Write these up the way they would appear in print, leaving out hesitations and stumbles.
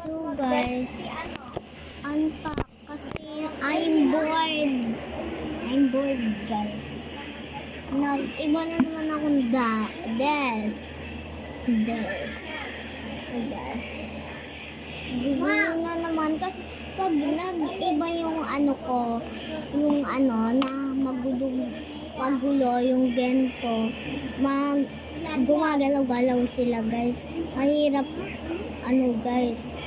So guys, unpack kasi I'm bored. I'm bored guys. Iba na naman akong des. Gugulo na naman kasi pag nag-iba yung ano ko, yung ano na magulo yung gento, gumagalaw-galaw sila guys. Mahirap ano guys,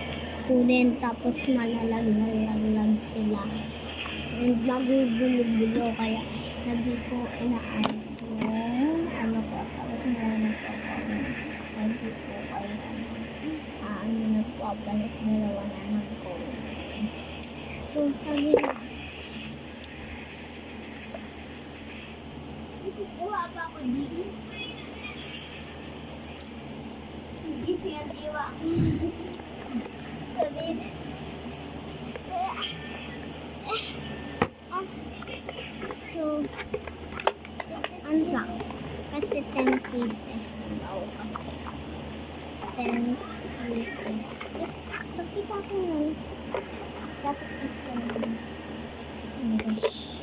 kunin tapos malalag sila. And magugulo-gulo kaya sabi ko inaayos yung ano ko tapos sabi ko ay nagpapalit dalawa na ng color. So sabi ko kukuha ba ako dito? Gising ang diwa. Sabi so unpack kasi 10 pieces daw kasi 10 pieces nakita ko na dapat kasi ko na English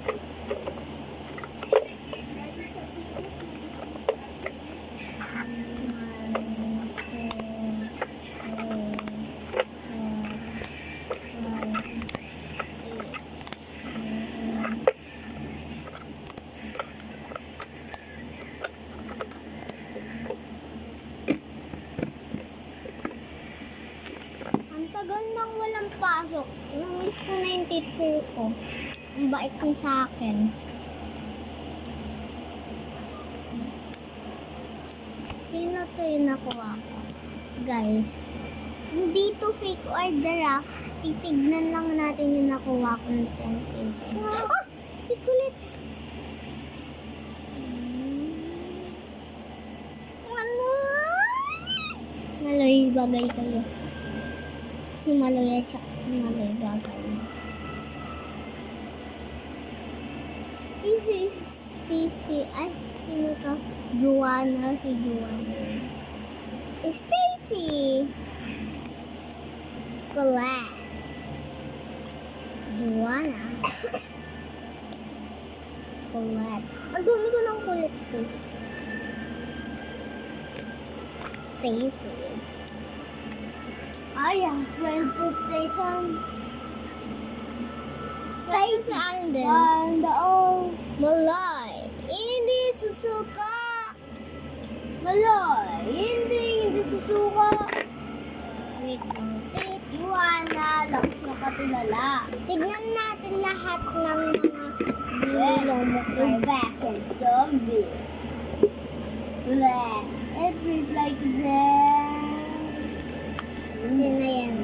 tagal nang walang pasok. Namiss ko na yung teacher ko. Ang bait niya sa akin. Sino to yung nakuha ko? Guys, hindi to fake order ah. Titignan lang natin yung nakuha ko ng 10 pieces. Oh! Si Kulit! Maloy bagay kayo. Si Maloy at saka si Maloy bagay. Stacy. Ay, sino to? Juana. Si Juana. Stacy. Colette. Juana. Colette. Ang dumi ko ng kulit ko. Stacy. Ayan, friend po station. Stacy Alden. Maloy. Hindi susuka. Maloy. Hindi susuka. Wait lang. Juana. Lakas na katulala. Tignan natin lahat ng mga binilo mo. Rebecca zombie. It feels like that. Sino yan?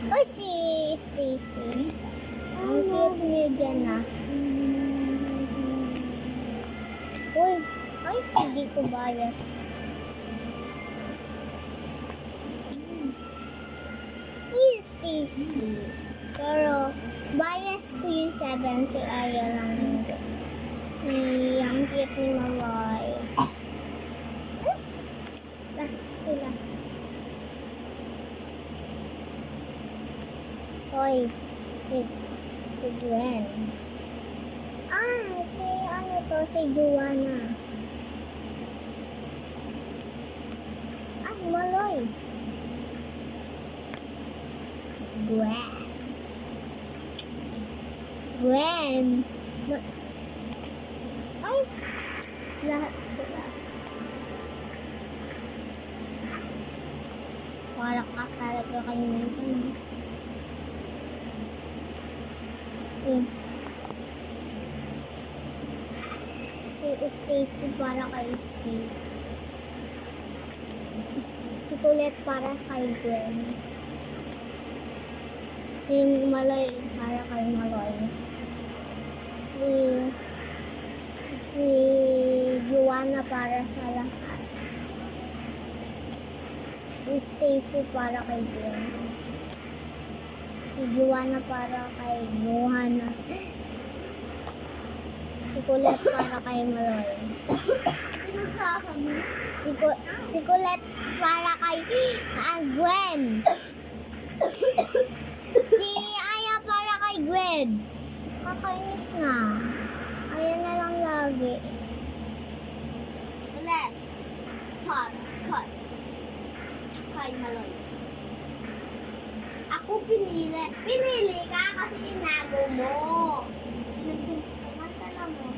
Oh, si Stacy. Ang cute niya dyan ah. Uy, ay, hindi ko bias. Yes, Stacy. Pero, bias ko yung 7 si Aya lang hindi. Ang cute ni Maloy. Sila. Hoy, si Gwen. Si ano to, si Juana. Maloy. Gwen. Ay, lahat sila. Para ka talaga kayo nito. Si Stacy para kay Steve. Si Colette para kay Gwen. Si Maloy para kay Maloy. Si Juana para sa lahat. Si Stacy para kay Gwen. Si Juana para kay Johanna. Si Colette para kay Maloy. Si Colette para kay Gwen. Si Aya para kay Gwen. Kakainis na. Ayan na lang lagi. Ulit. Cut. Kay Maloy. Ako pinili. Pinili ka kasi inago mo. Kumantala mo.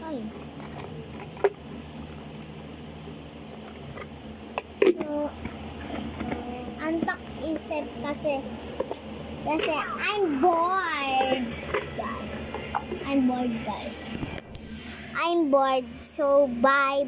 Ay. So, antak isip kasi I'm bored, guys. I'm bored. So, bye.